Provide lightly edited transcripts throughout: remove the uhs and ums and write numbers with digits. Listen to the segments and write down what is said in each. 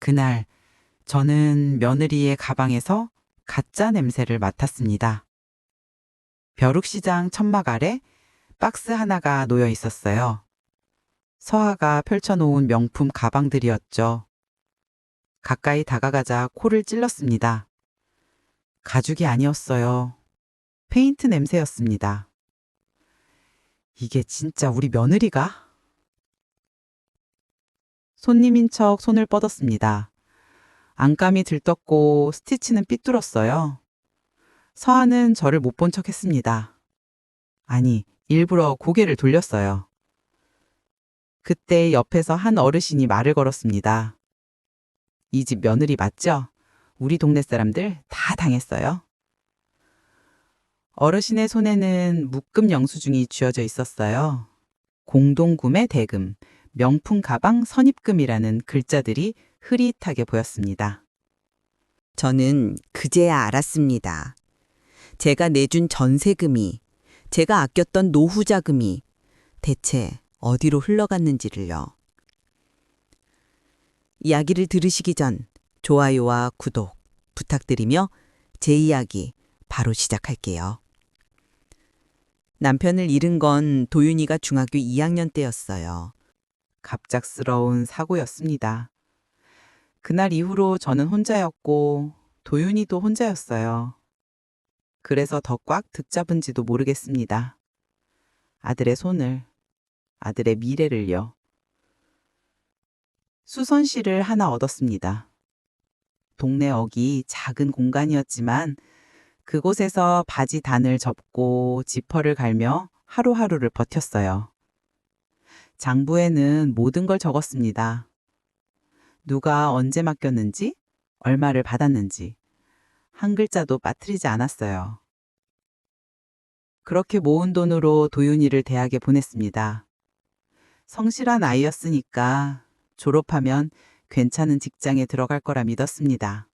그날 저는 며느리의 가방에서 가짜 냄새를 맡았습니다. 벼룩시장 천막 아래 박스 하나가 놓여 있었어요. 서아가 펼쳐놓은 명품 가방들이었죠. 가까이 다가가자 코를 찔렀습니다. 가죽이 아니었어요. 페인트 냄새였습니다. 이게 진짜 우리 며느리가? 손님인 척 손을 뻗었습니다. 안감이 들떴고 스티치는 삐뚤었어요. 서아는 저를 못 본 척 했습니다. 아니, 일부러 고개를 돌렸어요. 그때 옆에서 한 어르신이 말을 걸었습니다. 이 집 며느리 맞죠? 우리 동네 사람들 다 당했어요. 어르신의 손에는 묶음 영수증이 쥐어져 있었어요. 공동구매 대금, 명품 가방 선입금이라는 글자들이 흐릿하게 보였습니다. 저는 그제야 알았습니다. 제가 내준 전세금이, 제가 아꼈던 노후 자금이 대체 어디로 흘러갔는지를요. 이야기를 들으시기 전 좋아요와 구독 부탁드리며 제 이야기 바로 시작할게요. 남편을 잃은 건 도윤이가 중학교 2학년 때였어요. 갑작스러운 사고였습니다. 그날 이후로 저는 혼자였고 도윤이도 혼자였어요. 그래서 더 꽉 붙잡은지도 모르겠습니다. 아들의 손을, 아들의 미래를요. 수선실을 하나 얻었습니다. 동네 어기 작은 공간이었지만 그곳에서 바지 단을 접고 지퍼를 갈며 하루하루를 버텼어요. 장부에는 모든 걸 적었습니다. 누가 언제 맡겼는지, 얼마를 받았는지, 한 글자도 빠뜨리지 않았어요. 그렇게 모은 돈으로 도윤이를 대학에 보냈습니다. 성실한 아이였으니까 졸업하면 괜찮은 직장에 들어갈 거라 믿었습니다.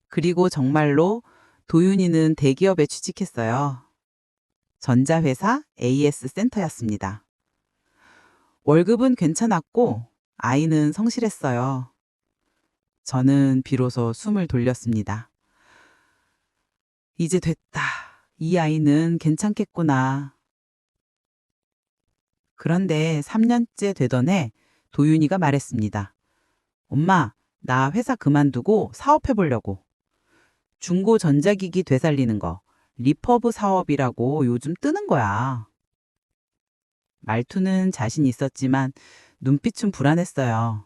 그리고 정말로 도윤이는 대기업에 취직했어요. 전자회사 AS 센터였습니다. 월급은 괜찮았고 아이는 성실했어요. 저는 비로소 숨을 돌렸습니다. 이제 됐다. 이 아이는 괜찮겠구나. 그런데 3년째 되던 해 도윤이가 말했습니다. 엄마, 나 회사 그만두고 사업해보려고. 중고 전자기기 되살리는 거, 리퍼브 사업이라고 요즘 뜨는 거야. 말투는 자신 있었지만 눈빛은 불안했어요.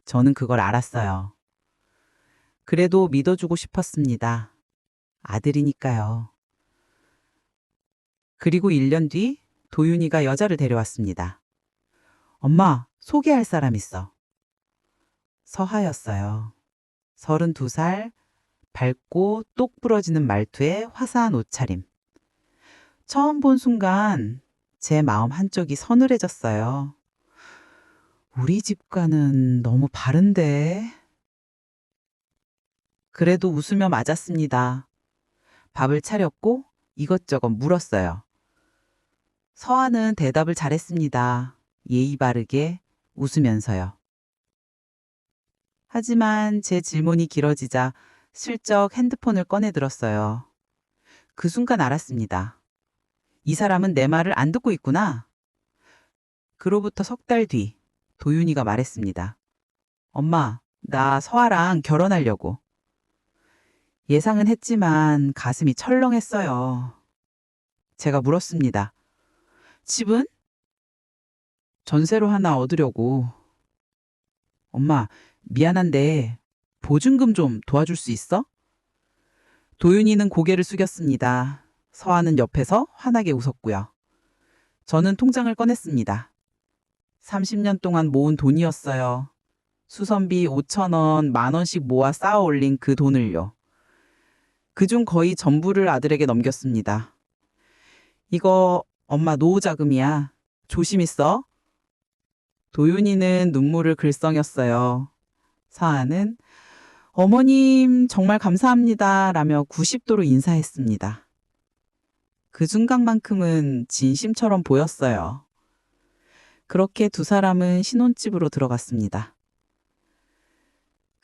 저는 그걸 알았어요. 그래도 믿어주고 싶었습니다. 아들이니까요. 그리고 1년 뒤 도윤이가 여자를 데려왔습니다. 엄마, 소개할 사람 있어. 서하였어요. 32살, 밝고 똑 부러지는 말투에 화사한 옷차림. 처음 본 순간 제 마음 한쪽이 서늘해졌어요. 우리 집과는 너무 다른데. 그래도 웃으며 맞았습니다. 밥을 차렸고 이것저것 물었어요. 서아는 대답을 잘했습니다. 예의 바르게 웃으면서요. 하지만 제 질문이 길어지자 슬쩍 핸드폰을 꺼내 들었어요. 그 순간 알았습니다. 이 사람은 내 말을 안 듣고 있구나. 그로부터 석 달 뒤 도윤이가 말했습니다. 엄마, 나 서아랑 결혼하려고. 예상은 했지만 가슴이 철렁했어요. 제가 물었습니다. 집은? 전세로 하나 얻으려고. 엄마, 미안한데 보증금 좀 도와줄 수 있어? 도윤이는 고개를 숙였습니다. 서아는 옆에서 환하게 웃었고요. 저는 통장을 꺼냈습니다. 30년 동안 모은 돈이었어요. 수선비 5,000원, 10,000원씩 모아 쌓아 올린 그 돈을요. 그중 거의 전부를 아들에게 넘겼습니다. 이거 엄마 노후 자금이야. 조심히 써. 도윤이는 눈물을 글썽였어요. 서아는 어머님 정말 감사합니다 라며 90도로 인사했습니다. 그 순간만큼은 진심처럼 보였어요. 그렇게 두 사람은 신혼집으로 들어갔습니다.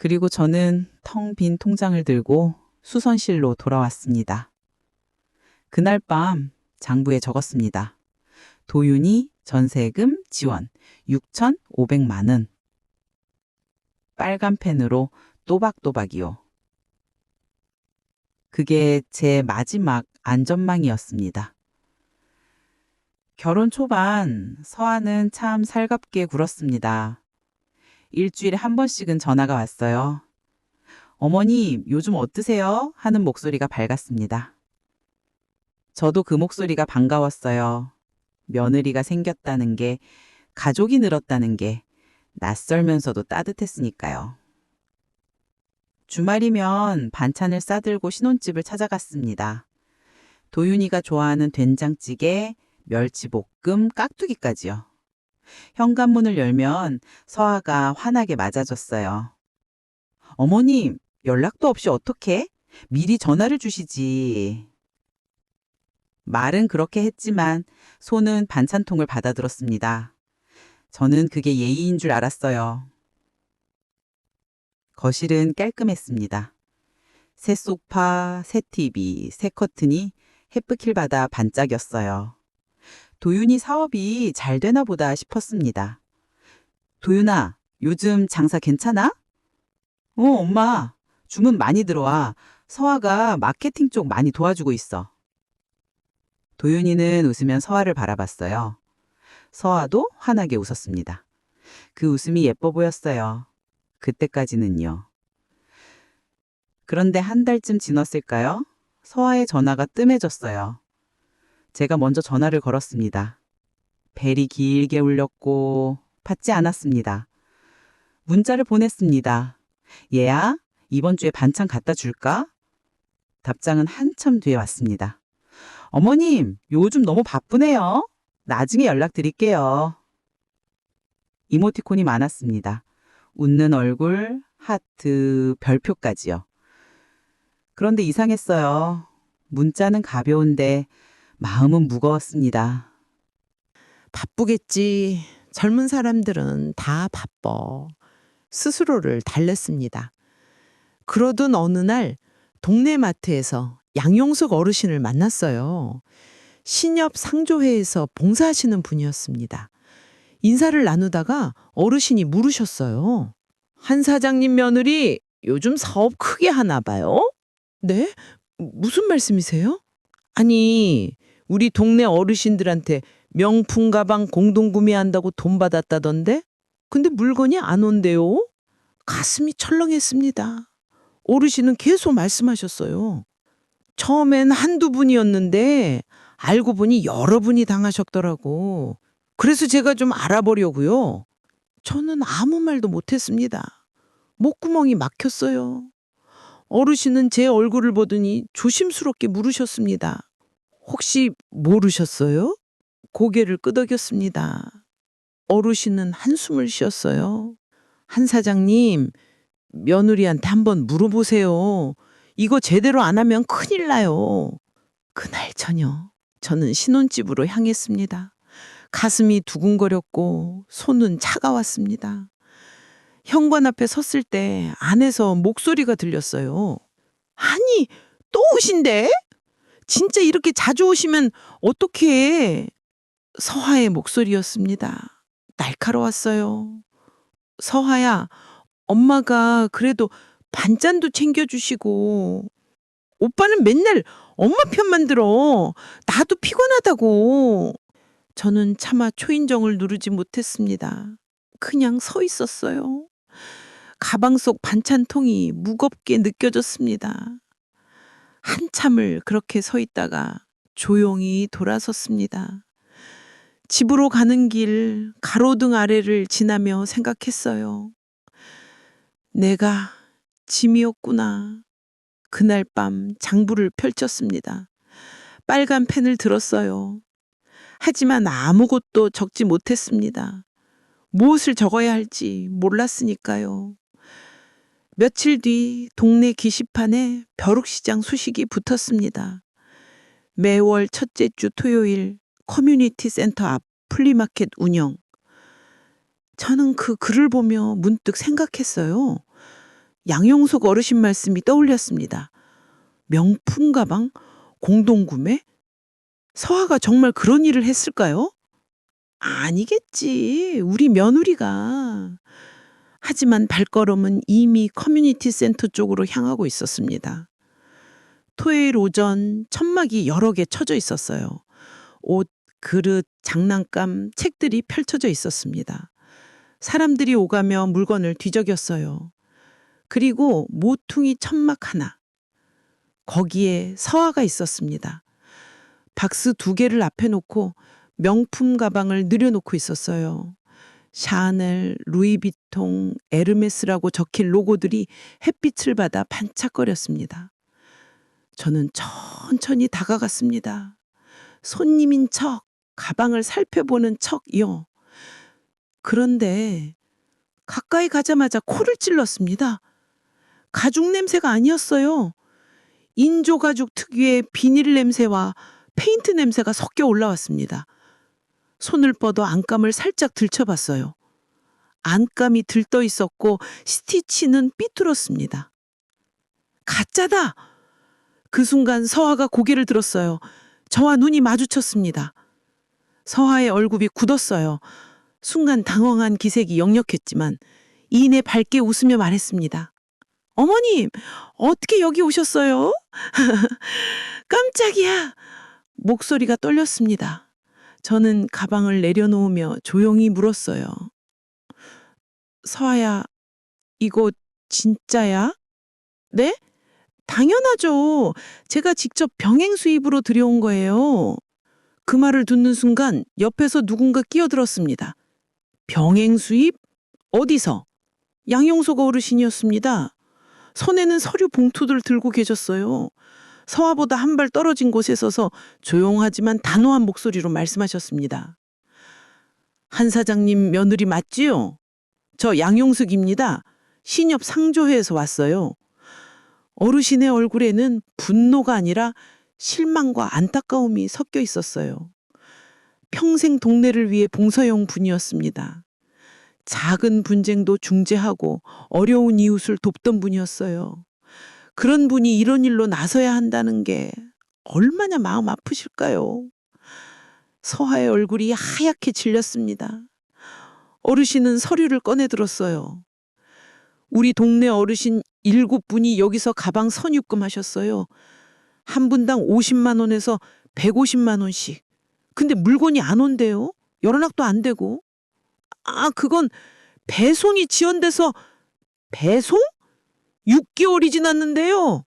그리고 저는 텅 빈 통장을 들고 수선실로 돌아왔습니다. 그날 밤 장부에 적었습니다. 도윤이 전세금 지원 6,500만 원. 빨간 펜으로 또박또박이요. 그게 제 마지막 안전망이었습니다. 결혼 초반 서아는 참 살갑게 굴었습니다. 일주일에 한 번씩은 전화가 왔어요. 어머니, 요즘 어떠세요? 하는 목소리가 밝았습니다. 저도 그 목소리가 반가웠어요. 며느리가 생겼다는 게, 가족이 늘었다는 게 낯설면서도 따뜻했으니까요. 주말이면 반찬을 싸들고 신혼집을 찾아갔습니다. 도윤이가 좋아하는 된장찌개, 멸치볶음, 깍두기까지요. 현관문을 열면 서아가 환하게 맞아줬어요. 어머님, 연락도 없이 어떻게? 미리 전화를 주시지. 말은 그렇게 했지만 손은 반찬통을 받아들었습니다. 저는 그게 예의인 줄 알았어요. 거실은 깔끔했습니다. 새 소파, 새 TV, 새 커튼이 햇빛을 받아 반짝였어요. 도윤이 사업이 잘 되나 보다 싶었습니다. 도윤아, 요즘 장사 괜찮아? 엄마. 주문 많이 들어와. 서아가 마케팅 쪽 많이 도와주고 있어. 도윤이는 웃으면 서아를 바라봤어요. 서아도 환하게 웃었습니다. 그 웃음이 예뻐 보였어요. 그때까지는요. 그런데 한 달쯤 지났을까요? 서아의 전화가 뜸해졌어요. 제가 먼저 전화를 걸었습니다. 벨이 길게 울렸고 받지 않았습니다. 문자를 보냈습니다. 얘야, 이번 주에 반찬 갖다 줄까? 답장은 한참 뒤에 왔습니다. 어머님, 요즘 너무 바쁘네요. 나중에 연락드릴게요. 이모티콘이 많았습니다. 웃는 얼굴, 하트, 별표까지요. 그런데 이상했어요. 문자는 가벼운데 마음은 무거웠습니다. 바쁘겠지. 젊은 사람들은 다 바빠. 스스로를 달랬습니다. 그러던 어느 날 동네 마트에서 양용석 어르신을 만났어요. 신협 상조회에서 봉사하시는 분이었습니다. 인사를 나누다가 어르신이 물으셨어요. 한 사장님 며느리 요즘 사업 크게 하나 봐요? 네? 무슨 말씀이세요? 아니, 우리 동네 어르신들한테 명품 가방 공동 구매한다고 돈 받았다던데? 근데 물건이 안 온대요? 가슴이 철렁했습니다. 어르신은 계속 말씀하셨어요. 처음엔 한두 분이었는데 알고 보니 여러 분이 당하셨더라고. 그래서 제가 좀 알아보려고요. 저는 아무 말도 못했습니다. 목구멍이 막혔어요. 어르신은 제 얼굴을 보더니 조심스럽게 물으셨습니다. 혹시 모르셨어요? 고개를 끄덕였습니다. 어르신은 한숨을 쉬었어요. 한 사장님, 며느리한테 한번 물어보세요. 이거 제대로 안 하면 큰일 나요. 그날 저녁 저는 신혼집으로 향했습니다. 가슴이 두근거렸고 손은 차가웠습니다. 현관 앞에 섰을 때 안에서 목소리가 들렸어요. 아니, 또 오신대? 진짜 이렇게 자주 오시면 어떡해? 서하의 목소리였습니다. 날카로웠어요. 서하야, 엄마가 그래도 반찬도 챙겨주시고 오빠는 맨날 엄마 편만 들어. 나도 피곤하다고. 저는 차마 초인정을 누르지 못했습니다. 그냥 서 있었어요. 가방 속 반찬통이 무겁게 느껴졌습니다. 한참을 그렇게 서 있다가 조용히 돌아섰습니다. 집으로 가는 길 가로등 아래를 지나며 생각했어요. 내가 짐이었구나. 그날 밤 장부를 펼쳤습니다. 빨간 펜을 들었어요. 하지만 아무것도 적지 못했습니다. 무엇을 적어야 할지 몰랐으니까요. 며칠 뒤 동네 게시판에 벼룩시장 소식이 붙었습니다. 매월 첫째 주 토요일 커뮤니티 센터 앞 플리마켓 운영. 저는 그 글을 보며 문득 생각했어요. 양용석 어르신 말씀이 떠올렸습니다. 명품 가방? 공동구매? 서아가 정말 그런 일을 했을까요? 아니겠지. 우리 며느리가. 하지만 발걸음은 이미 커뮤니티 센터 쪽으로 향하고 있었습니다. 토요일 오전 천막이 여러 개 쳐져 있었어요. 옷, 그릇, 장난감, 책들이 펼쳐져 있었습니다. 사람들이 오가며 물건을 뒤적였어요. 그리고 모퉁이 천막 하나. 거기에 서아가 있었습니다. 박스 2개를 앞에 놓고 명품 가방을 늘여놓고 있었어요. 샤넬, 루이비통, 에르메스라고 적힌 로고들이 햇빛을 받아 반짝거렸습니다. 저는 천천히 다가갔습니다. 손님인 척, 가방을 살펴보는 척이요. 그런데 가까이 가자마자 코를 찔렀습니다. 가죽 냄새가 아니었어요. 인조가죽 특유의 비닐 냄새와 페인트 냄새가 섞여 올라왔습니다. 손을 뻗어 안감을 살짝 들춰봤어요. 안감이 들떠 있었고 스티치는 삐뚤었습니다. 가짜다! 그 순간 서아가 고개를 들었어요. 저와 눈이 마주쳤습니다. 서아의 얼굴이 굳었어요. 순간 당황한 기색이 역력했지만 이내 밝게 웃으며 말했습니다. 어머님, 어떻게 여기 오셨어요? 깜짝이야! 목소리가 떨렸습니다. 저는 가방을 내려놓으며 조용히 물었어요. 서아야, 이거 진짜야? 네? 당연하죠. 제가 직접 병행 수입으로 들여온 거예요. 그 말을 듣는 순간 옆에서 누군가 끼어들었습니다. 병행 수입? 어디서? 양용석 어르신이었습니다. 손에는 서류 봉투들 들고 계셨어요. 서아보다 한 발 떨어진 곳에 서서 조용하지만 단호한 목소리로 말씀하셨습니다. 한 사장님 며느리 맞지요? 저 양용석입니다. 신협 상조회에서 왔어요. 어르신의 얼굴에는 분노가 아니라 실망과 안타까움이 섞여 있었어요. 평생 동네를 위해 봉사해온 분이었습니다. 작은 분쟁도 중재하고 어려운 이웃을 돕던 분이었어요. 그런 분이 이런 일로 나서야 한다는 게 얼마나 마음 아프실까요? 서아의 얼굴이 하얗게 질렸습니다. 어르신은 서류를 꺼내 들었어요. 우리 동네 어르신 7분이 여기서 가방 선입금 하셨어요. 한 분당 50만 원에서 150만 원씩. 근데 물건이 안 온대요. 연락도 안 되고. 그건 배송이 지연돼서 배송? 6개월이 지났는데요.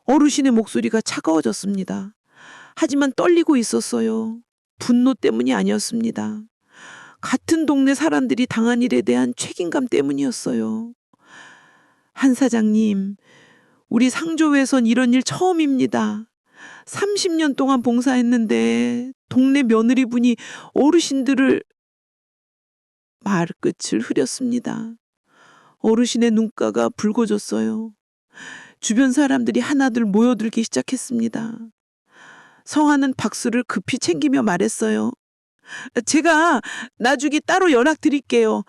어르신의 목소리가 차가워졌습니다. 하지만 떨리고 있었어요. 분노 때문이 아니었습니다. 같은 동네 사람들이 당한 일에 대한 책임감 때문이었어요. 한 사장님, 우리 상조회에선 이런 일 처음입니다. 30년 동안 봉사했는데 동네 며느리분이 어르신들을 말끝을 흐렸습니다. 어르신의 눈가가 붉어졌어요. 주변 사람들이 하나둘 모여들기 시작했습니다. 성화는 박수를 급히 챙기며 말했어요. 제가 나중에 따로 연락드릴게요.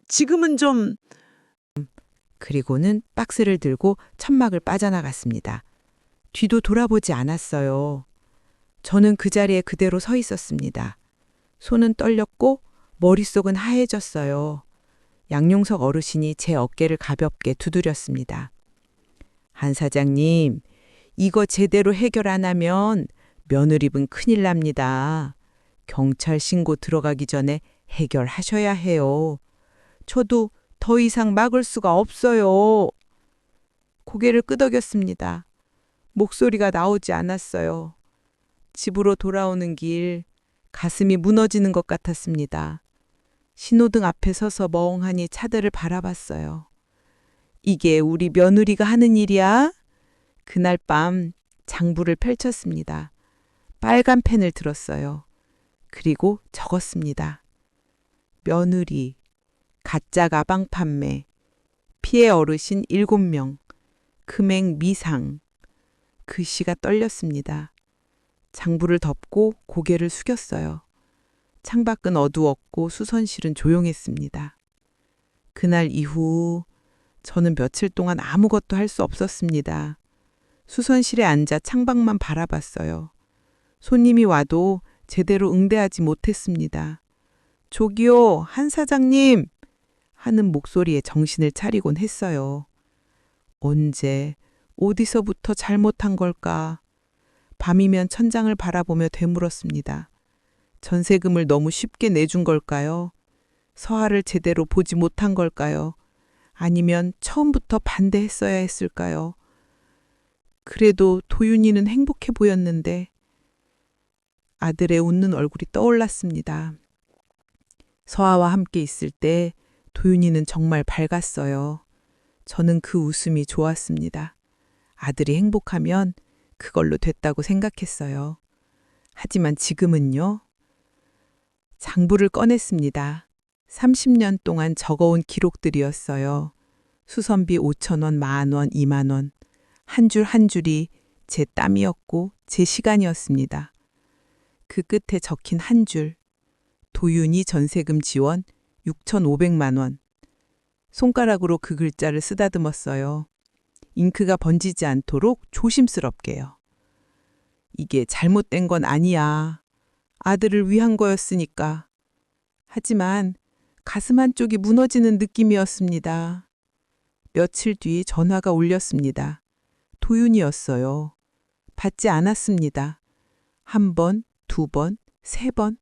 지금은 좀... 그리고는 박스를 들고 천막을 빠져나갔습니다. 뒤도 돌아보지 않았어요. 저는 그 자리에 그대로 서 있었습니다. 손은 떨렸고 머릿속은 하얘졌어요. 양용석 어르신이 제 어깨를 가볍게 두드렸습니다. 한 사장님, 이거 제대로 해결 안 하면 며느리분 큰일 납니다. 경찰 신고 들어가기 전에 해결하셔야 해요. 저도 더 이상 막을 수가 없어요. 고개를 끄덕였습니다. 목소리가 나오지 않았어요. 집으로 돌아오는 길, 가슴이 무너지는 것 같았습니다. 신호등 앞에 서서 멍하니 차들을 바라봤어요. 이게 우리 며느리가 하는 일이야? 그날 밤 장부를 펼쳤습니다. 빨간 펜을 들었어요. 그리고 적었습니다. 며느리, 가짜 가방 판매, 피해 어르신 7명, 금액 미상. 글씨가 떨렸습니다. 장부를 덮고 고개를 숙였어요. 창밖은 어두웠고 수선실은 조용했습니다. 그날 이후 저는 며칠 동안 아무것도 할 수 없었습니다. 수선실에 앉아 창밖만 바라봤어요. 손님이 와도 제대로 응대하지 못했습니다. 저기요, 한 사장님! 하는 목소리에 정신을 차리곤 했어요. 언제, 어디서부터 잘못한 걸까? 밤이면 천장을 바라보며 되물었습니다. 전세금을 너무 쉽게 내준 걸까요? 서하를 제대로 보지 못한 걸까요? 아니면 처음부터 반대했어야 했을까요? 그래도 도윤이는 행복해 보였는데 아들의 웃는 얼굴이 떠올랐습니다. 서하와 함께 있을 때 도윤이는 정말 밝았어요. 저는 그 웃음이 좋았습니다. 아들이 행복하면 그걸로 됐다고 생각했어요. 하지만 지금은요? 장부를 꺼냈습니다. 30년 동안 적어온 기록들이었어요. 수선비 5,000원, 10,000원, 20,000원. 한 줄 한 줄이 제 땀이었고 제 시간이었습니다. 그 끝에 적힌 한 줄. 도윤이 전세금 지원 6,500만 원. 손가락으로 그 글자를 쓰다듬었어요. 잉크가 번지지 않도록 조심스럽게요. 이게 잘못된 건 아니야. 아들을 위한 거였으니까. 하지만 가슴 한쪽이 무너지는 느낌이었습니다. 며칠 뒤 전화가 울렸습니다. 도윤이었어요. 받지 않았습니다. 한 번, 두 번, 세 번.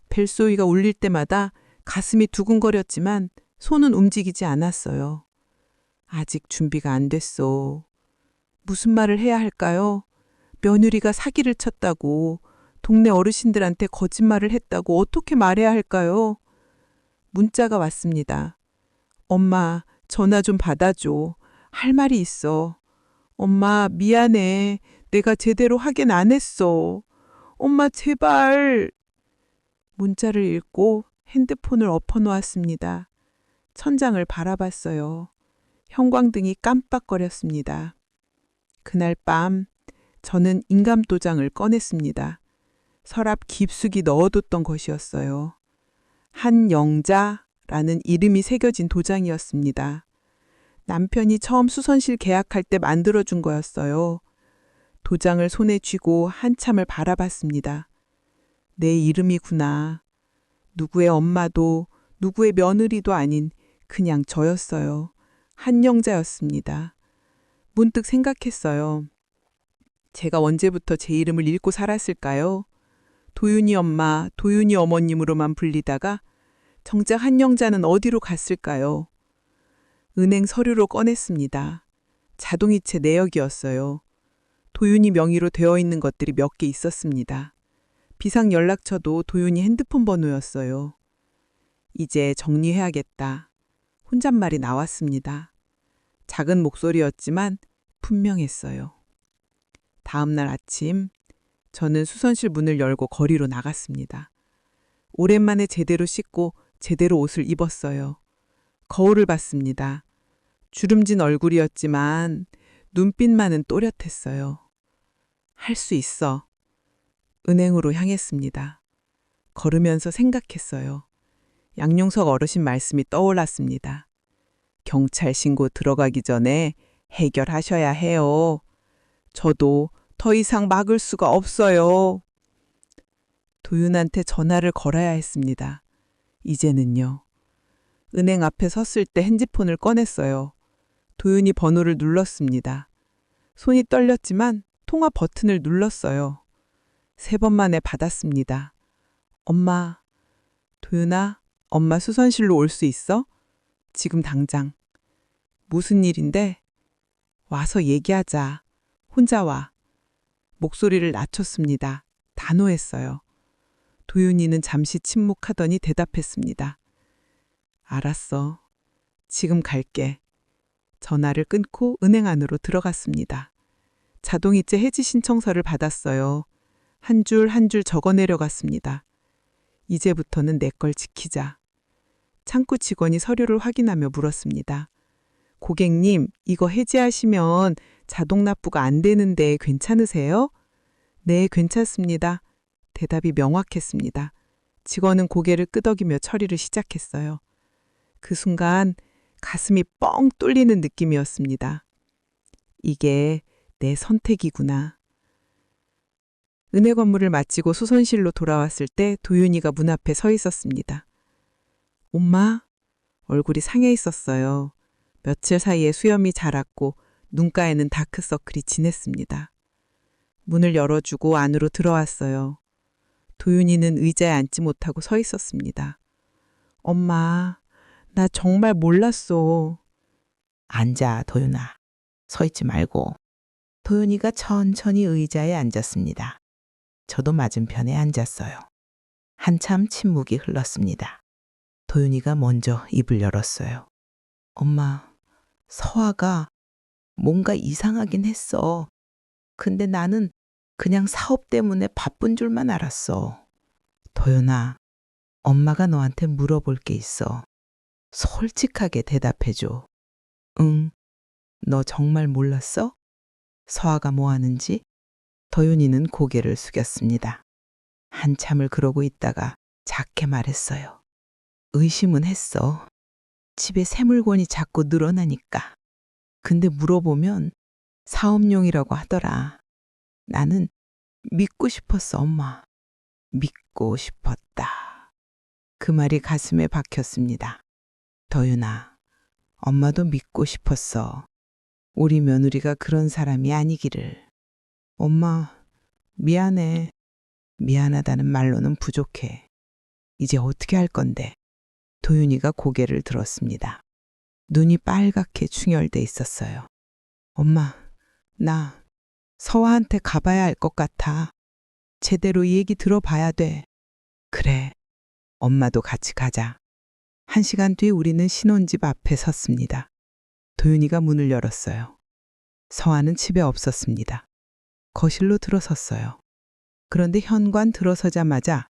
벨소리가 울릴 때마다 가슴이 두근거렸지만 손은 움직이지 않았어요. 아직 준비가 안 됐어. 무슨 말을 해야 할까요? 며느리가 사기를 쳤다고, 동네 어르신들한테 거짓말을 했다고 어떻게 말해야 할까요? 문자가 왔습니다. 엄마, 전화 좀 받아줘. 할 말이 있어. 엄마, 미안해. 내가 제대로 확인 안 했어. 엄마, 제발. 문자를 읽고 핸드폰을 엎어놓았습니다. 천장을 바라봤어요. 형광등이 깜빡거렸습니다. 그날 밤 저는 인감도장을 꺼냈습니다. 서랍 깊숙이 넣어뒀던 것이었어요. 한영자라는 이름이 새겨진 도장이었습니다. 남편이 처음 수선실 계약할 때 만들어준 거였어요. 도장을 손에 쥐고 한참을 바라봤습니다. 내 이름이구나. 누구의 엄마도 누구의 며느리도 아닌 그냥 저였어요. 한영자였습니다. 문득 생각했어요. 제가 언제부터 제 이름을 잃고 살았을까요? 도윤이 엄마, 도윤이 어머님으로만 불리다가 정작 한영자는 어디로 갔을까요? 은행 서류로 꺼냈습니다. 자동이체 내역이었어요. 도윤이 명의로 되어 있는 것들이 몇 개 있었습니다. 비상 연락처도 도윤이 핸드폰 번호였어요. 이제 정리해야겠다. 혼잣말이 나왔습니다. 작은 목소리였지만 분명했어요. 다음 날 아침 저는 수선실 문을 열고 거리로 나갔습니다. 오랜만에 제대로 씻고 제대로 옷을 입었어요. 거울을 봤습니다. 주름진 얼굴이었지만 눈빛만은 또렷했어요. 할 수 있어. 은행으로 향했습니다. 걸으면서 생각했어요. 양용석 어르신 말씀이 떠올랐습니다. 경찰 신고 들어가기 전에 해결하셔야 해요. 저도 더 이상 막을 수가 없어요. 도윤한테 전화를 걸어야 했습니다. 이제는요. 은행 앞에 섰을 때 핸드폰을 꺼냈어요. 도윤이 번호를 눌렀습니다. 손이 떨렸지만 통화 버튼을 눌렀어요. 3번 만에 받았습니다. 엄마, 도윤아, 엄마 수선실로 올 수 있어? 지금 당장. 무슨 일인데? 와서 얘기하자. 혼자 와. 목소리를 낮췄습니다. 단호했어요. 도윤이는 잠시 침묵하더니 대답했습니다. 알았어. 지금 갈게. 전화를 끊고 은행 안으로 들어갔습니다. 자동이체 해지 신청서를 받았어요. 한 줄 한 줄 적어 내려갔습니다. 이제부터는 내 걸 지키자. 창구 직원이 서류를 확인하며 물었습니다. 고객님, 이거 해지하시면 자동 납부가 안 되는데 괜찮으세요? 네, 괜찮습니다. 대답이 명확했습니다. 직원은 고개를 끄덕이며 처리를 시작했어요. 그 순간 가슴이 뻥 뚫리는 느낌이었습니다. 이게 내 선택이구나. 은혜 건물을 마치고 수선실로 돌아왔을 때 도윤이가 문 앞에 서 있었습니다. 엄마, 얼굴이 상해 있었어요. 며칠 사이에 수염이 자랐고 눈가에는 다크서클이 진했습니다. 문을 열어주고 안으로 들어왔어요. 도윤이는 의자에 앉지 못하고 서 있었습니다. 엄마, 나 정말 몰랐어. 앉아, 도윤아. 서 있지 말고. 도윤이가 천천히 의자에 앉았습니다. 저도 맞은편에 앉았어요. 한참 침묵이 흘렀습니다. 도윤이가 먼저 입을 열었어요. 엄마, 서아가 뭔가 이상하긴 했어. 근데 나는 그냥 사업 때문에 바쁜 줄만 알았어. 도윤아, 엄마가 너한테 물어볼 게 있어. 솔직하게 대답해줘. 응, 너 정말 몰랐어? 서아가 뭐 하는지? 도윤이는 고개를 숙였습니다. 한참을 그러고 있다가 작게 말했어요. 의심은 했어. 집에 새 물건이 자꾸 늘어나니까. 근데 물어보면 사업용이라고 하더라. 나는 믿고 싶었어, 엄마. 믿고 싶었다. 그 말이 가슴에 박혔습니다. 도윤아, 엄마도 믿고 싶었어. 우리 며느리가 그런 사람이 아니기를. 엄마, 미안해. 미안하다는 말로는 부족해. 이제 어떻게 할 건데? 도윤이가 고개를 들었습니다. 눈이 빨갛게 충혈돼 있었어요. 엄마, 나 서아한테 가봐야 할 것 같아. 제대로 이 얘기 들어봐야 돼. 그래, 엄마도 같이 가자. 1시간 뒤 우리는 신혼집 앞에 섰습니다. 도윤이가 문을 열었어요. 서아는 집에 없었습니다. 거실로 들어섰어요. 그런데 현관 들어서자마자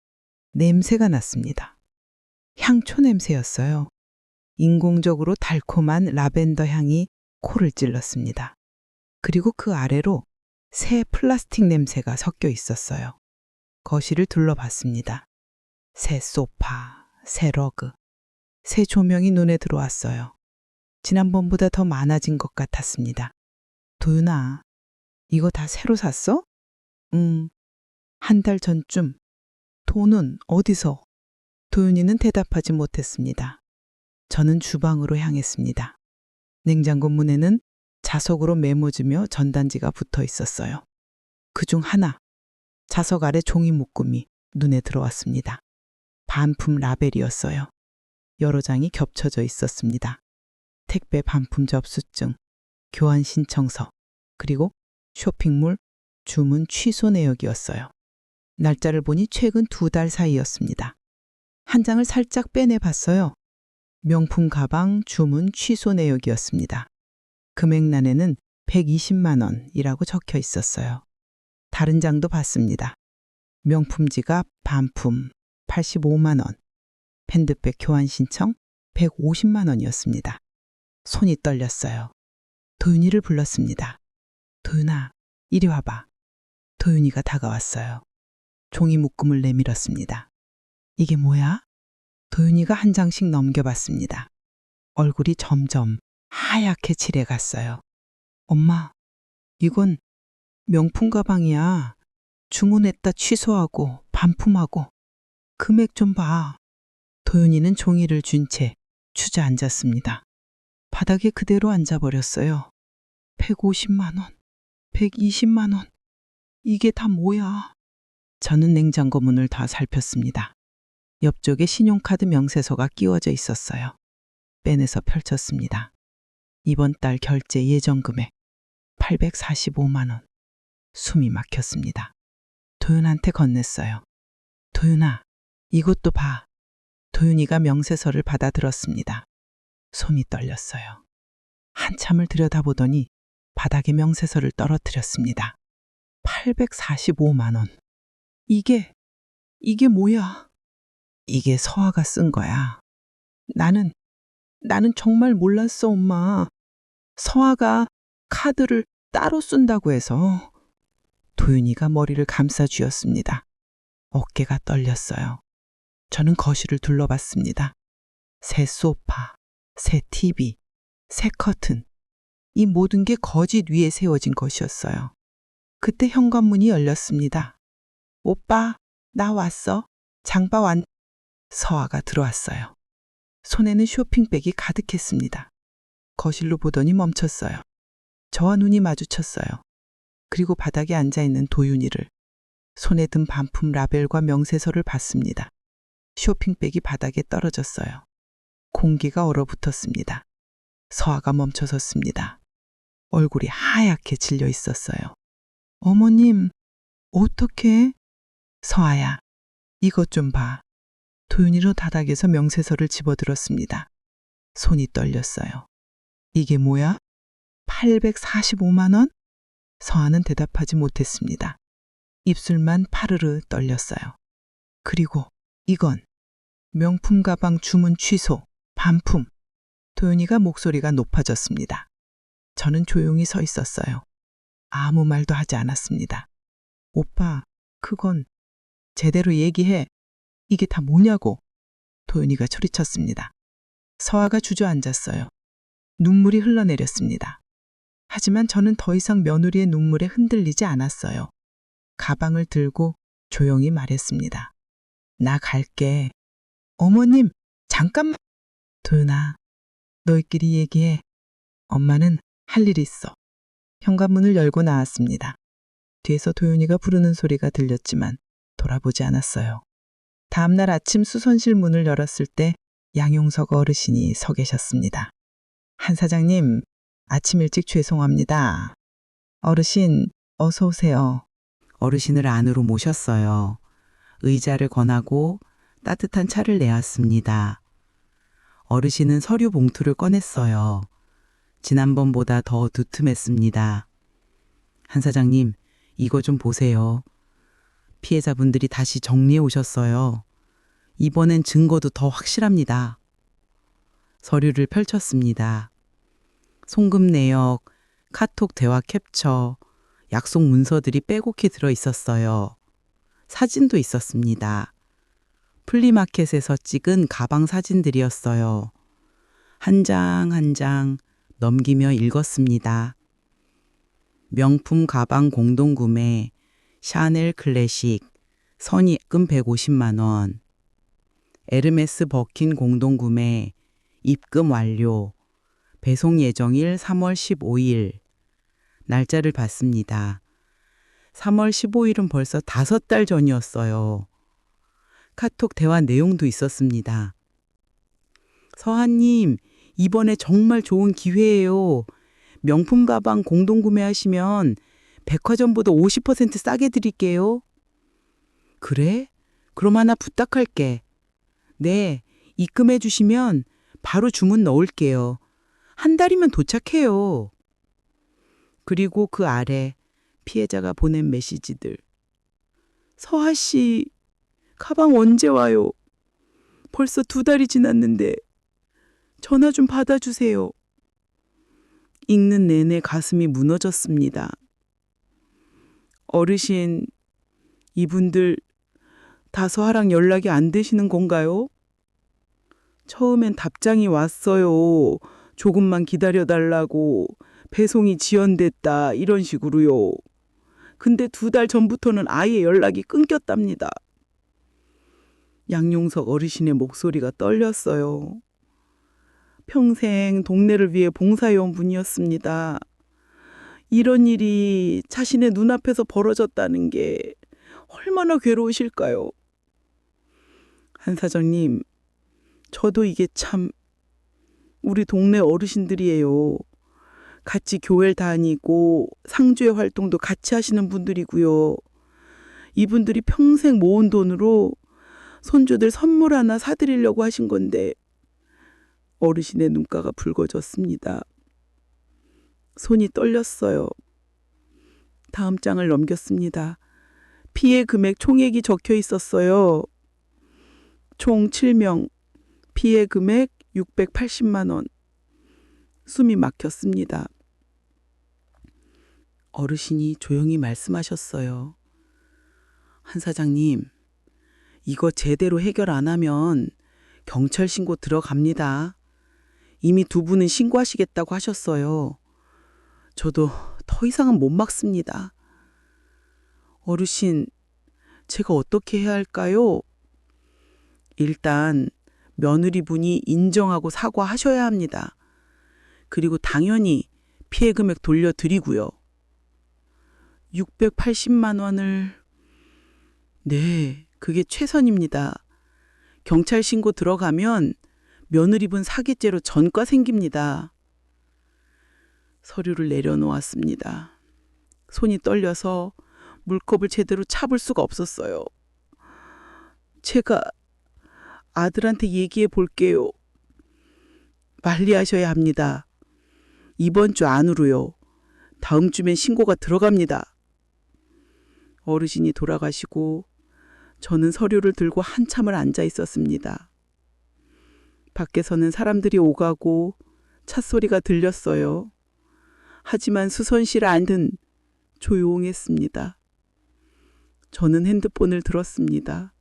냄새가 났습니다. 향초 냄새였어요. 인공적으로 달콤한 라벤더 향이 코를 찔렀습니다. 그리고 그 아래로 새 플라스틱 냄새가 섞여 있었어요. 거실을 둘러봤습니다. 새 소파, 새 러그, 새 조명이 눈에 들어왔어요. 지난번보다 더 많아진 것 같았습니다. 도윤아, 이거 다 새로 샀어? 응, 1달 전쯤. 돈은 어디서? 도윤이는 대답하지 못했습니다. 저는 주방으로 향했습니다. 냉장고 문에는 자석으로 메모지며 전단지가 붙어 있었어요. 그중 하나, 자석 아래 종이 묶음이 눈에 들어왔습니다. 반품 라벨이었어요. 여러 장이 겹쳐져 있었습니다. 택배 반품 접수증, 교환 신청서, 그리고 쇼핑몰 주문 취소 내역이었어요. 날짜를 보니 최근 2달 사이였습니다. 한 장을 살짝 빼내 봤어요. 명품 가방 주문 취소 내역이었습니다. 금액란에는 120만 원이라고 적혀 있었어요. 다른 장도 봤습니다. 명품 지갑 반품 85만 원, 핸드백 교환 신청 150만 원이었습니다. 손이 떨렸어요. 도윤이를 불렀습니다. 도윤아, 이리 와봐. 도윤이가 다가왔어요. 종이 묶음을 내밀었습니다. 이게 뭐야? 도윤이가 한 장씩 넘겨봤습니다. 얼굴이 점점 하얗게 칠해갔어요. 엄마, 이건 명품 가방이야. 주문했다 취소하고 반품하고. 금액 좀 봐. 도윤이는 종이를 준 채 주저앉았습니다. 바닥에 그대로 앉아버렸어요. 150만 원, 120만 원. 이게 다 뭐야? 저는 냉장고 문을 다 살폈습니다. 옆쪽에 신용카드 명세서가 끼워져 있었어요. 빼내서 펼쳤습니다. 이번 달 결제 예정 금액 845만 원. 숨이 막혔습니다. 도윤한테 건넸어요. 도윤아, 이것도 봐. 도윤이가 명세서를 받아들었습니다. 손이 떨렸어요. 한참을 들여다보더니 바닥에 명세서를 떨어뜨렸습니다. 845만 원. 이게 뭐야? 이게 서아가 쓴 거야. 나는 정말 몰랐어, 엄마. 서아가 카드를 따로 쓴다고 해서. 도윤이가 머리를 감싸 쥐었습니다. 어깨가 떨렸어요. 저는 거실을 둘러봤습니다. 새 소파, 새 TV, 새 커튼. 이 모든 게 거짓 위에 세워진 것이었어요. 그때 현관문이 열렸습니다. 오빠, 나 왔어. 장바 완. 서아가 들어왔어요. 손에는 쇼핑백이 가득했습니다. 거실로 보더니 멈췄어요. 저와 눈이 마주쳤어요. 그리고 바닥에 앉아있는 도윤이를, 손에 든 반품 라벨과 명세서를 봤습니다. 쇼핑백이 바닥에 떨어졌어요. 공기가 얼어붙었습니다. 서아가 멈춰섰습니다. 얼굴이 하얗게 질려 있었어요. 어머님, 어떡해? 서아야, 이것 좀 봐. 도윤이로 바닥에서 명세서를 집어들었습니다. 손이 떨렸어요. 이게 뭐야? 845만 원? 서아는 대답하지 못했습니다. 입술만 파르르 떨렸어요. 그리고 이건 명품 가방 주문 취소, 반품. 도윤이가 목소리가 높아졌습니다. 저는 조용히 서 있었어요. 아무 말도 하지 않았습니다. 오빠, 그건 제대로 얘기해. 이게 다 뭐냐고. 도윤이가 소리쳤습니다. 서아가 주저앉았어요. 눈물이 흘러내렸습니다. 하지만 저는 더 이상 며느리의 눈물에 흔들리지 않았어요. 가방을 들고 조용히 말했습니다. 나 갈게. 어머님, 잠깐만. 도윤아, 너희끼리 얘기해. 엄마는 할 일 있어. 현관문을 열고 나왔습니다. 뒤에서 도윤이가 부르는 소리가 들렸지만 돌아보지 않았어요. 다음날 아침 수선실 문을 열었을 때 양용석 어르신이 서 계셨습니다. 한 사장님, 아침 일찍 죄송합니다. 어르신, 어서 오세요. 어르신을 안으로 모셨어요. 의자를 권하고 따뜻한 차를 내왔습니다. 어르신은 서류 봉투를 꺼냈어요. 지난번보다 더 두툼했습니다. 한 사장님, 이거 좀 보세요. 피해자분들이 다시 정리해 오셨어요. 이번엔 증거도 더 확실합니다. 서류를 펼쳤습니다. 송금 내역, 카톡 대화 캡처, 약속 문서들이 빼곡히 들어 있었어요. 사진도 있었습니다. 플리마켓에서 찍은 가방 사진들이었어요. 한 장 한 장 넘기며 읽었습니다. 명품 가방 공동구매, 샤넬 클래식, 선입금 150만 원. 에르메스 버킨 공동구매, 입금 완료. 배송 예정일 3월 15일. 날짜를 봤습니다. 3월 15일은 벌써 5달 전이었어요. 카톡 대화 내용도 있었습니다. 서하님, 이번에 정말 좋은 기회예요. 명품 가방 공동 구매하시면 백화점보다 50% 싸게 드릴게요. 그래? 그럼 하나 부탁할게. 네, 입금해 주시면 바로 주문 넣을게요. 한 달이면 도착해요. 그리고 그 아래 피해자가 보낸 메시지들. 서하 씨, 가방 언제 와요? 벌써 2달이 지났는데 전화 좀 받아주세요. 읽는 내내 가슴이 무너졌습니다. 어르신, 이분들 다 서하랑 연락이 안 되시는 건가요? 처음엔 답장이 왔어요. 조금만 기다려달라고, 배송이 지연됐다, 이런 식으로요. 근데 2달 전부터는 아예 연락이 끊겼답니다. 양용석 어르신의 목소리가 떨렸어요. 평생 동네를 위해 봉사해온 분이었습니다. 이런 일이 자신의 눈앞에서 벌어졌다는 게 얼마나 괴로우실까요? 한 사장님, 저도 이게 참 우리 동네 어르신들이에요. 같이 교회를 다니고 상주의 활동도 같이 하시는 분들이고요. 이분들이 평생 모은 돈으로 손주들 선물 하나 사드리려고 하신 건데 어르신의 눈가가 붉어졌습니다. 손이 떨렸어요. 다음 장을 넘겼습니다. 피해 금액 총액이 적혀 있었어요. 총 7명, 피해 금액 680만 원. 숨이 막혔습니다. 어르신이 조용히 말씀하셨어요. 한 사장님, 이거 제대로 해결 안 하면 경찰 신고 들어갑니다. 이미 두 분은 신고하시겠다고 하셨어요. 저도 더 이상은 못 막습니다. 어르신, 제가 어떻게 해야 할까요? 일단 며느리분이 인정하고 사과하셔야 합니다. 그리고 당연히 피해 금액 돌려드리고요. 680만 원을... 네, 그게 최선입니다. 경찰 신고 들어가면 며느리분 사기죄로 전과 생깁니다. 서류를 내려놓았습니다. 손이 떨려서 물컵을 제대로 잡을 수가 없었어요. 제가 아들한테 얘기해 볼게요. 빨리 하셔야 합니다. 이번 주 안으로요. 다음 주면 신고가 들어갑니다. 어르신이 돌아가시고 저는 서류를 들고 한참을 앉아 있었습니다. 밖에서는 사람들이 오가고 찻소리가 들렸어요. 하지만 수선실 안은 조용했습니다. 저는 핸드폰을 들었습니다.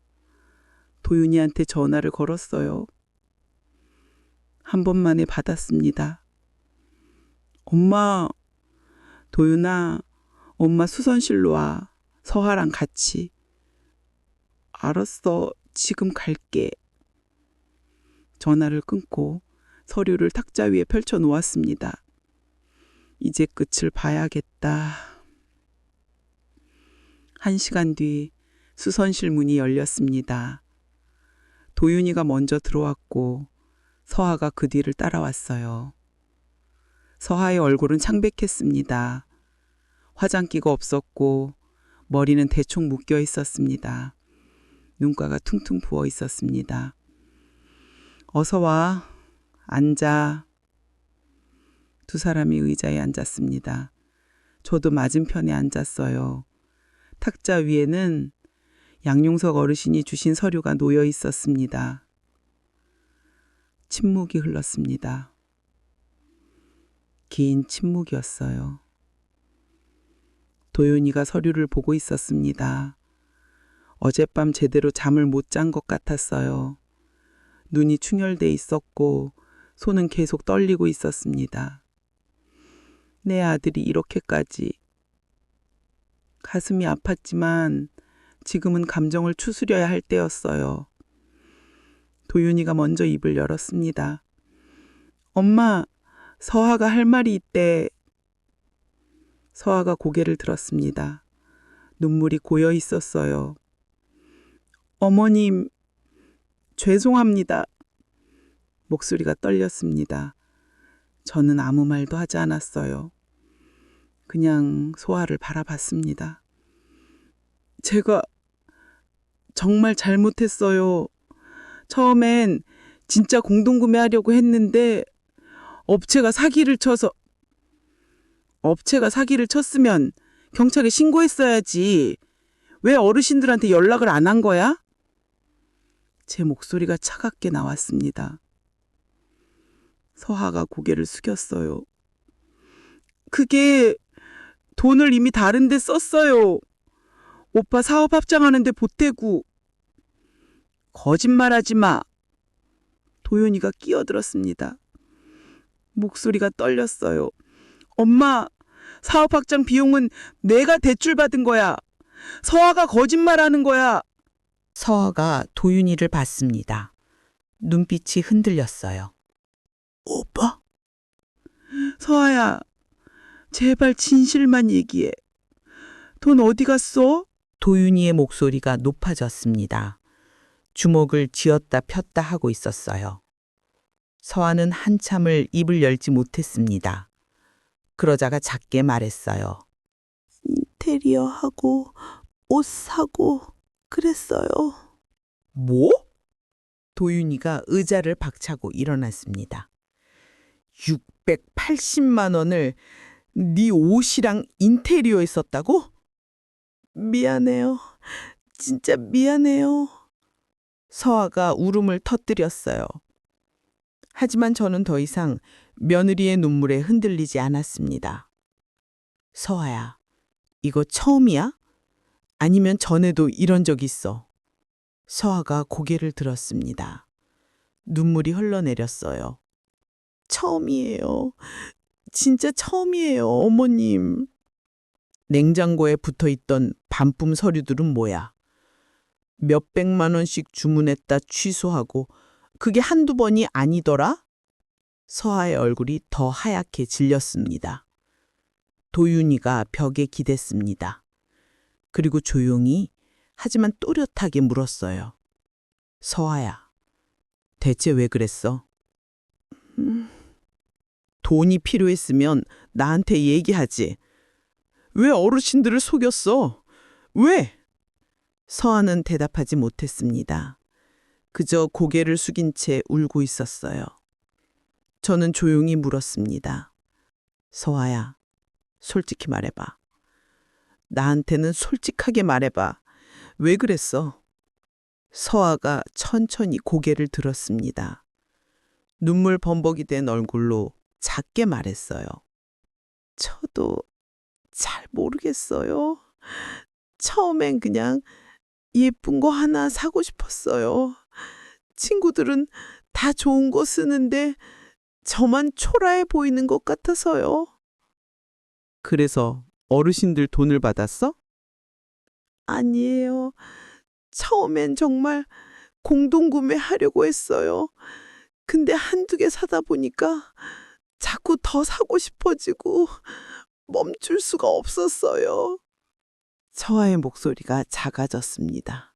도윤이한테 전화를 걸었어요. 한 번만에 받았습니다. 엄마, 도윤아, 엄마 수선실로 와. 서하랑 같이. 알았어, 지금 갈게. 전화를 끊고 서류를 탁자 위에 펼쳐 놓았습니다. 이제 끝을 봐야겠다. 1시간 뒤 수선실 문이 열렸습니다. 도윤이가 먼저 들어왔고 서하가 그 뒤를 따라왔어요. 서하의 얼굴은 창백했습니다. 화장기가 없었고 머리는 대충 묶여 있었습니다. 눈가가 퉁퉁 부어 있었습니다. 어서 와. 앉아. 두 사람이 의자에 앉았습니다. 저도 맞은편에 앉았어요. 탁자 위에는 양용석 어르신이 주신 서류가 놓여 있었습니다. 침묵이 흘렀습니다. 긴 침묵이었어요. 도윤이가 서류를 보고 있었습니다. 어젯밤 제대로 잠을 못 잔 것 같았어요. 눈이 충혈돼 있었고 손은 계속 떨리고 있었습니다. 내 아들이 이렇게까지. 가슴이 아팠지만 지금은 감정을 추스려야 할 때였어요. 도윤이가 먼저 입을 열었습니다. 엄마, 서하가 할 말이 있대. 서하가 고개를 들었습니다. 눈물이 고여 있었어요. 어머님, 죄송합니다. 목소리가 떨렸습니다. 저는 아무 말도 하지 않았어요. 그냥 소아를 바라봤습니다. 제가 정말 잘못했어요. 처음엔 진짜 공동구매하려고 했는데 업체가 사기를 쳤으면 경찰에 신고했어야지. 왜 어르신들한테 연락을 안 한 거야? 제 목소리가 차갑게 나왔습니다. 서하가 고개를 숙였어요. 그게 돈을 이미 다른 데 썼어요. 오빠 사업 합장하는데 보태고. 거짓말하지 마. 도윤이가 끼어들었습니다. 목소리가 떨렸어요. 엄마, 사업 확장 비용은 내가 대출받은 거야. 서하가 거짓말하는 거야. 서아가 도윤이를 봤습니다. 눈빛이 흔들렸어요. 오빠? 서하야, 제발 진실만 얘기해. 돈 어디 갔어? 도윤이의 목소리가 높아졌습니다. 주먹을 쥐었다 폈다 하고 있었어요. 서아는 한참을 입을 열지 못했습니다. 그러자가 작게 말했어요. 인테리어하고 옷 사고 그랬어요. 뭐? 도윤이가 의자를 박차고 일어났습니다. 680만 원을 네 옷이랑 인테리어에 썼다고? 미안해요. 진짜 미안해요. 서아가 울음을 터뜨렸어요. 하지만 저는 더 이상 며느리의 눈물에 흔들리지 않았습니다. 서아야, 이거 처음이야? 아니면 전에도 이런 적 있어? 서아가 고개를 들었습니다. 눈물이 흘러내렸어요. 처음이에요. 진짜 처음이에요, 어머님. 냉장고에 붙어 있던 반품 서류들은 뭐야? 몇백만 원씩 주문했다 취소하고 그게 한두 번이 아니더라? 서아의 얼굴이 더 하얗게 질렸습니다. 도윤이가 벽에 기댔습니다. 그리고 조용히 하지만 또렷하게 물었어요. 서아야, 대체 왜 그랬어? 돈이 필요했으면 나한테 얘기하지. 왜 어르신들을 속였어? 왜? 서아는 대답하지 못했습니다. 그저 고개를 숙인 채 울고 있었어요. 저는 조용히 물었습니다. 서아야, 솔직히 말해봐. 나한테는 솔직하게 말해봐. 왜 그랬어? 서아가 천천히 고개를 들었습니다. 눈물 범벅이 된 얼굴로 작게 말했어요. 저도 잘 모르겠어요. 처음엔 그냥 예쁜 거 하나 사고 싶었어요. 친구들은 다 좋은 거 쓰는데 저만 초라해 보이는 것 같아서요. 그래서 어르신들 돈을 받았어? 아니에요. 처음엔 정말 공동구매 하려고 했어요. 근데 한두 개 사다 보니까 자꾸 더 사고 싶어지고 멈출 수가 없었어요. 서아의 목소리가 작아졌습니다.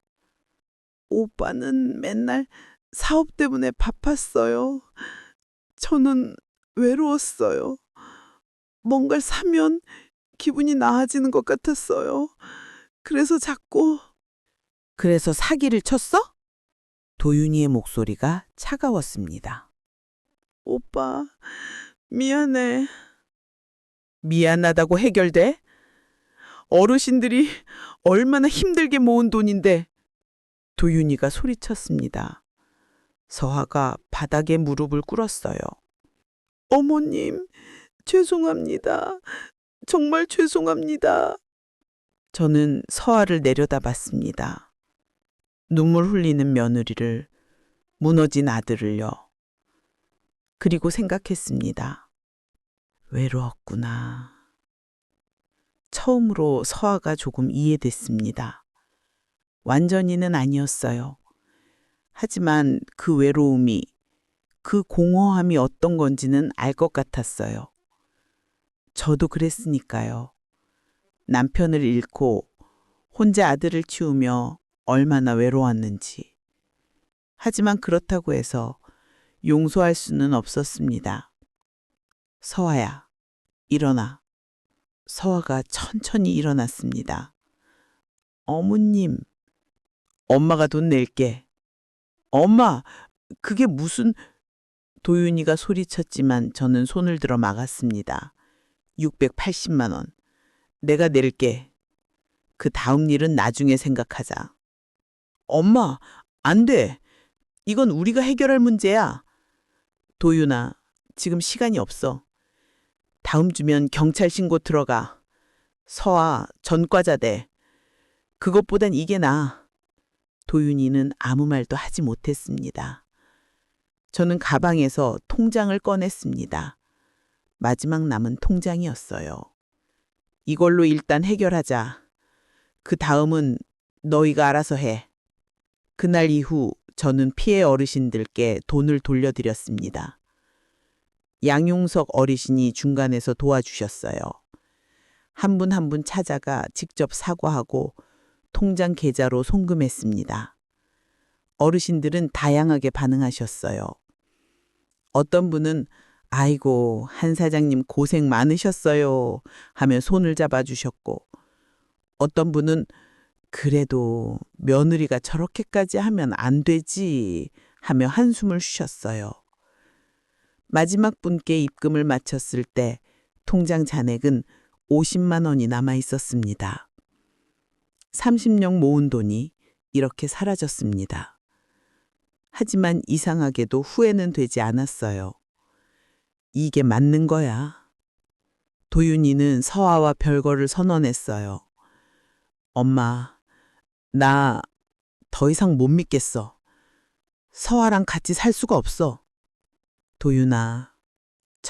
오빠는 맨날 사업 때문에 바빴어요. 저는 외로웠어요. 뭔가를 사면 기분이 나아지는 것 같았어요. 그래서 자꾸. 그래서 사기를 쳤어? 도윤이의 목소리가 차가웠습니다. 오빠, 미안해. 미안하다고 해결돼? 어르신들이 얼마나 힘들게 모은 돈인데. 도윤이가 소리쳤습니다. 서아가 바닥에 무릎을 꿇었어요. 어머님, 죄송합니다. 정말 죄송합니다. 저는 서아를 내려다봤습니다. 눈물 흘리는 며느리를, 무너진 아들을요. 그리고 생각했습니다. 외로웠구나. 처음으로 서아가 조금 이해됐습니다. 완전히는 아니었어요. 하지만 그 외로움이, 그 공허함이 어떤 건지는 알 것 같았어요. 저도 그랬으니까요. 남편을 잃고 혼자 아들을 키우며 얼마나 외로웠는지. 하지만 그렇다고 해서 용서할 수는 없었습니다. 서아야, 일어나. 서아가 천천히 일어났습니다. 어머님, 엄마가 돈 낼게. 엄마, 그게 무슨... 도윤이가 소리쳤지만 저는 손을 들어 막았습니다. 680만 원. 내가 낼게. 그 다음 일은 나중에 생각하자. 엄마, 안 돼. 이건 우리가 해결할 문제야. 도윤아, 지금 시간이 없어. 다음 주면 경찰 신고 들어가. 서아, 전과자 돼. 그것보단 이게 나아. 도윤이는 아무 말도 하지 못했습니다. 저는 가방에서 통장을 꺼냈습니다. 마지막 남은 통장이었어요. 이걸로 일단 해결하자. 그 다음은 너희가 알아서 해. 그날 이후 저는 피해 어르신들께 돈을 돌려드렸습니다. 양용석 어르신이 중간에서 도와주셨어요. 한 분 한 분 찾아가 직접 사과하고 통장 계좌로 송금했습니다. 어르신들은 다양하게 반응하셨어요. 어떤 분은 아이고, 한 사장님 고생 많으셨어요 하며 손을 잡아주셨고, 어떤 분은 그래도 며느리가 저렇게까지 하면 안 되지 하며 한숨을 쉬셨어요. 마지막 분께 입금을 마쳤을 때 통장 잔액은 50만 원이 남아 있었습니다. 30년 모은 돈이 이렇게 사라졌습니다. 하지만 이상하게도 후회는 되지 않았어요. 이게 맞는 거야. 도윤이는 서아와 별거를 선언했어요. 엄마, 나 더 이상 못 믿겠어. 서아랑 같이 살 수가 없어. 도윤아,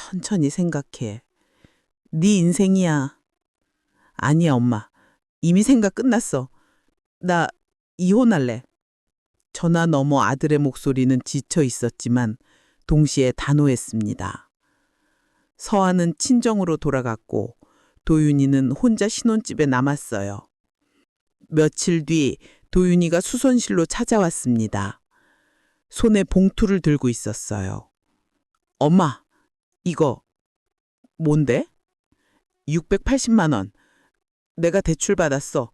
천천히 생각해. 네 인생이야. 아니야, 엄마. 이미 생각 끝났어. 나 이혼할래. 전화 너머 아들의 목소리는 지쳐 있었지만 동시에 단호했습니다. 서아는 친정으로 돌아갔고 도윤이는 혼자 신혼집에 남았어요. 며칠 뒤 도윤이가 수선실로 찾아왔습니다. 손에 봉투를 들고 있었어요. 엄마, 이거 뭔데? 680만 원. 내가 대출 받았어.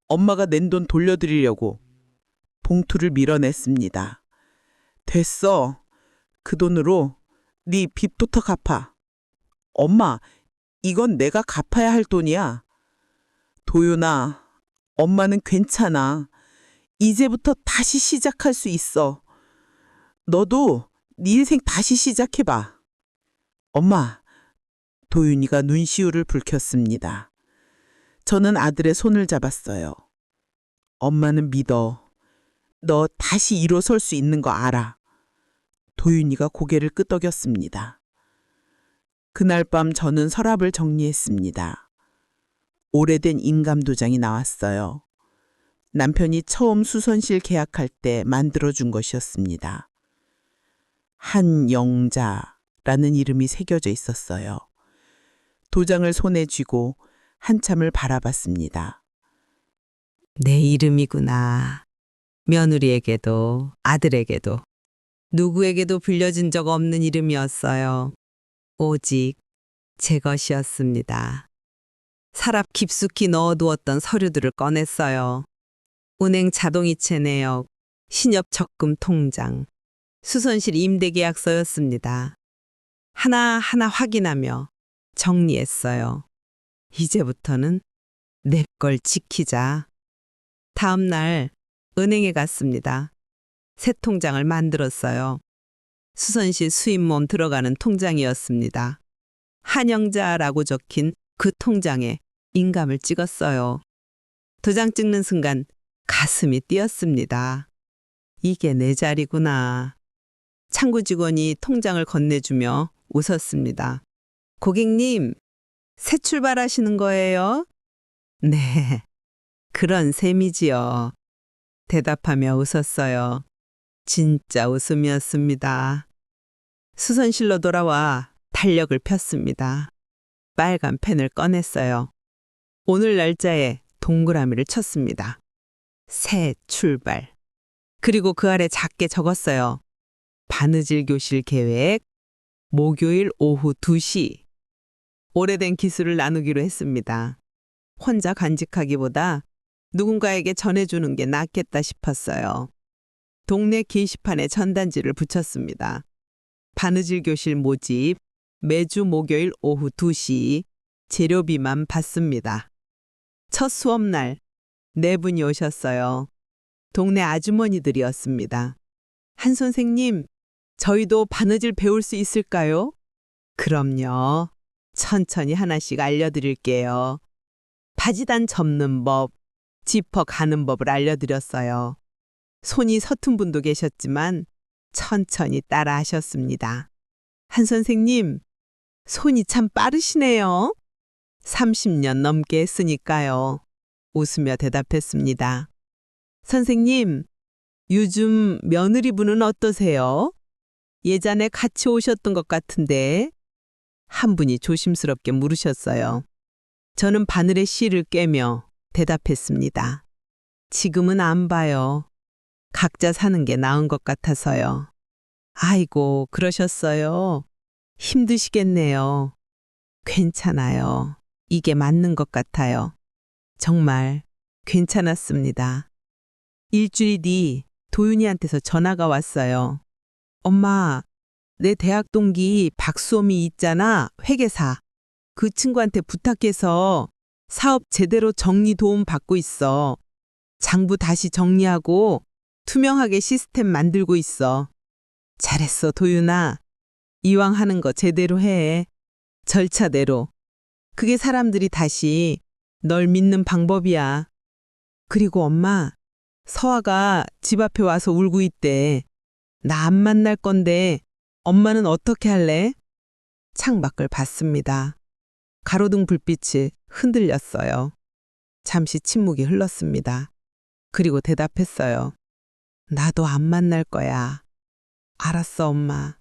엄마가 낸 돈 돌려드리려고. 봉투를 밀어냈습니다. 됐어. 그 돈으로 네 빚부터 갚아. 엄마, 이건 내가 갚아야 할 돈이야. 도윤아, 엄마는 괜찮아. 이제부터 다시 시작할 수 있어. 너도 네 인생 다시 시작해봐. 엄마, 도윤이가 눈시울을 붉혔습니다. 저는 아들의 손을 잡았어요. 엄마는 믿어. 너 다시 일어설 수 있는 거 알아. 도윤이가 고개를 끄덕였습니다. 그날 밤 저는 서랍을 정리했습니다. 오래된 인감도장이 나왔어요. 남편이 처음 수선실 계약할 때 만들어준 것이었습니다. 한영자라는 이름이 새겨져 있었어요. 도장을 손에 쥐고 한참을 바라봤습니다. 내 이름이구나. 며느리에게도 아들에게도 누구에게도 불려진 적 없는 이름이었어요. 오직 제 것이었습니다. 서랍 깊숙이 넣어두었던 서류들을 꺼냈어요. 은행 자동이체 내역, 신협 적금 통장, 수선실 임대계약서였습니다. 하나하나 확인하며 정리했어요. 이제부터는 내 걸 지키자. 다음 날 은행에 갔습니다. 새 통장을 만들었어요. 수선실 수입몸 들어가는 통장이었습니다. 한영자라고 적힌 그 통장에 인감을 찍었어요. 도장 찍는 순간 가슴이 뛰었습니다. 이게 내 자리구나. 창구 직원이 통장을 건네주며 웃었습니다. 고객님, 새 출발하시는 거예요? 네, 그런 셈이지요. 대답하며 웃었어요. 진짜 웃음이었습니다. 수선실로 돌아와 달력을 폈습니다. 빨간 펜을 꺼냈어요. 오늘 날짜에 동그라미를 쳤습니다. 새 출발. 그리고 그 아래 작게 적었어요. 바느질 교실 계획, 목요일 오후 2시. 오래된 기술을 나누기로 했습니다. 혼자 간직하기보다 누군가에게 전해주는 게 낫겠다 싶었어요. 동네 게시판에 전단지를 붙였습니다. 바느질 교실 모집, 매주 목요일 오후 2시, 재료비만 받습니다. 첫 수업날, 4분이 오셨어요. 동네 아주머니들이었습니다. 한 선생님, 저희도 바느질 배울 수 있을까요? 그럼요. 천천히 하나씩 알려드릴게요. 바지단 접는 법, 지퍼 가는 법을 알려드렸어요. 손이 서툰 분도 계셨지만 천천히 따라 하셨습니다. 한 선생님, 손이 참 빠르시네요. 30년 넘게 했으니까요. 웃으며 대답했습니다. 선생님, 요즘 며느리분은 어떠세요? 예전에 같이 오셨던 것 같은데. 한 분이 조심스럽게 물으셨어요. 저는 바늘에 실을 꿰며 대답했습니다. 지금은 안 봐요. 각자 사는 게 나은 것 같아서요. 아이고, 그러셨어요. 힘드시겠네요. 괜찮아요. 이게 맞는 것 같아요. 정말 괜찮았습니다. 일주일 뒤 도윤이한테서 전화가 왔어요. 엄마, 내 대학 동기 박수험이 있잖아, 회계사. 그 친구한테 부탁해서 사업 제대로 정리 도움 받고 있어. 장부 다시 정리하고 투명하게 시스템 만들고 있어. 잘했어, 도윤아. 이왕 하는 거 제대로 해. 절차대로. 그게 사람들이 다시 널 믿는 방법이야. 그리고 엄마, 서아가 집 앞에 와서 울고 있대. 나 안 만날 건데 엄마는 어떻게 할래? 창밖을 봤습니다. 가로등 불빛이 흔들렸어요. 잠시 침묵이 흘렀습니다. 그리고 대답했어요. 나도 안 만날 거야. 알았어, 엄마.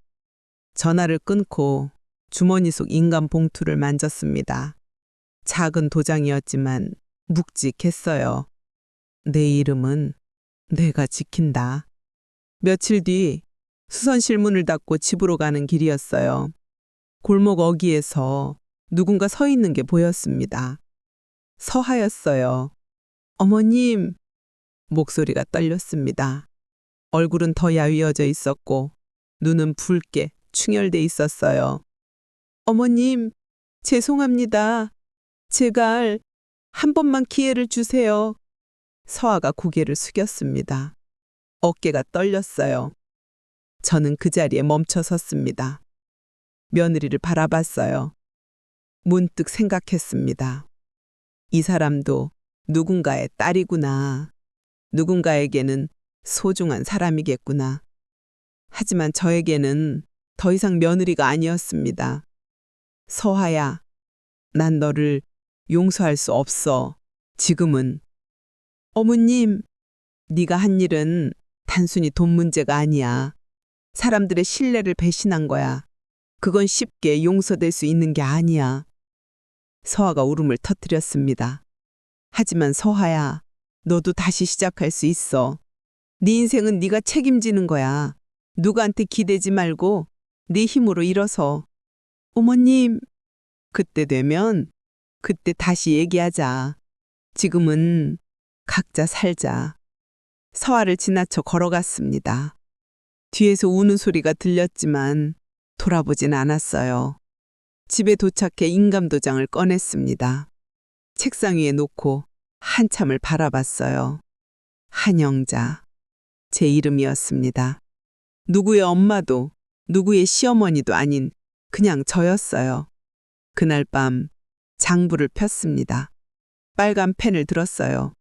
전화를 끊고 주머니 속 인감 봉투를 만졌습니다. 작은 도장이었지만 묵직했어요. 내 이름은 내가 지킨다. 며칠 뒤 수선실 문을 닫고 집으로 가는 길이었어요. 골목 어귀에서 누군가 서 있는 게 보였습니다. 서하였어요. 어머님! 목소리가 떨렸습니다. 얼굴은 더 야위어져 있었고 눈은 붉게 충혈돼 있었어요. 어머님, 죄송합니다. 제발 한 번만 기회를 주세요. 서아가 고개를 숙였습니다. 어깨가 떨렸어요. 저는 그 자리에 멈춰 섰습니다. 며느리를 바라봤어요. 문득 생각했습니다. 이 사람도 누군가의 딸이구나. 누군가에게는 소중한 사람이겠구나. 하지만 저에게는 더 이상 며느리가 아니었습니다. 서하야, 난 너를 용서할 수 없어. 지금은. 어머님, 네가 한 일은 단순히 돈 문제가 아니야. 사람들의 신뢰를 배신한 거야. 그건 쉽게 용서될 수 있는 게 아니야. 서하가 울음을 터뜨렸습니다. 하지만 서하야, 너도 다시 시작할 수 있어. 네 인생은 네가 책임지는 거야. 누구한테 기대지 말고 네 힘으로 일어서. 어머님, 그때 되면 그때 다시 얘기하자. 지금은 각자 살자. 서하를 지나쳐 걸어갔습니다. 뒤에서 우는 소리가 들렸지만 돌아보진 않았어요. 집에 도착해 인감도장을 꺼냈습니다. 책상 위에 놓고 한참을 바라봤어요. 한영자. 제 이름이었습니다. 누구의 엄마도 누구의 시어머니도 아닌 그냥 저였어요. 그날 밤 장부를 폈습니다. 빨간 펜을 들었어요.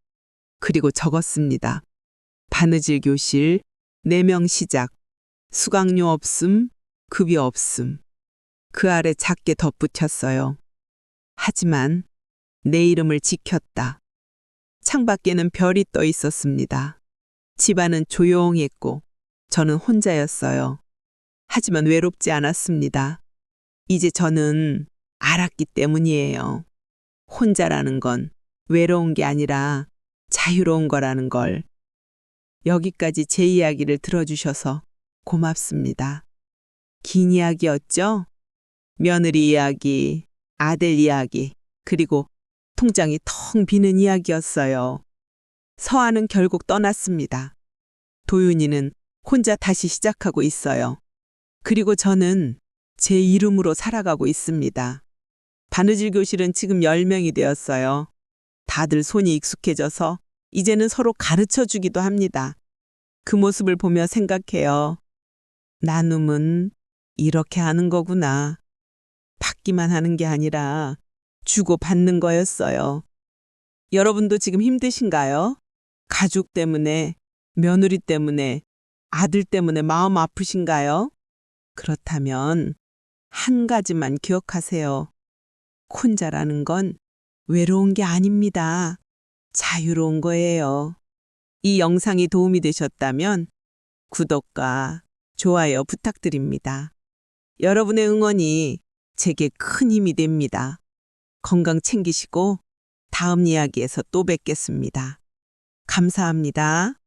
그리고 적었습니다. 바느질 교실, 4명 시작, 수강료 없음, 급여 없음. 그 아래 작게 덧붙였어요. 하지만 내 이름을 지켰다. 창밖에는 별이 떠 있었습니다. 집안은 조용했고 저는 혼자였어요. 하지만 외롭지 않았습니다. 이제 저는 알았기 때문이에요. 혼자라는 건 외로운 게 아니라 자유로운 거라는 걸. 여기까지 제 이야기를 들어주셔서 고맙습니다. 긴 이야기였죠? 며느리 이야기, 아들 이야기, 그리고 통장이 텅 비는 이야기였어요. 서아는 결국 떠났습니다. 도윤이는 혼자 다시 시작하고 있어요. 그리고 저는 제 이름으로 살아가고 있습니다. 바느질 교실은 지금 10명이 되었어요. 다들 손이 익숙해져서 이제는 서로 가르쳐 주기도 합니다. 그 모습을 보며 생각해요. 나눔은 이렇게 하는 거구나. 받기만 하는 게 아니라 주고 받는 거였어요. 여러분도 지금 힘드신가요? 가족 때문에, 며느리 때문에, 아들 때문에 마음 아프신가요? 그렇다면 한 가지만 기억하세요. 혼자라는 건 외로운 게 아닙니다. 자유로운 거예요. 이 영상이 도움이 되셨다면 구독과 좋아요 부탁드립니다. 여러분의 응원이 제게 큰 힘이 됩니다. 건강 챙기시고 다음 이야기에서 또 뵙겠습니다. 감사합니다.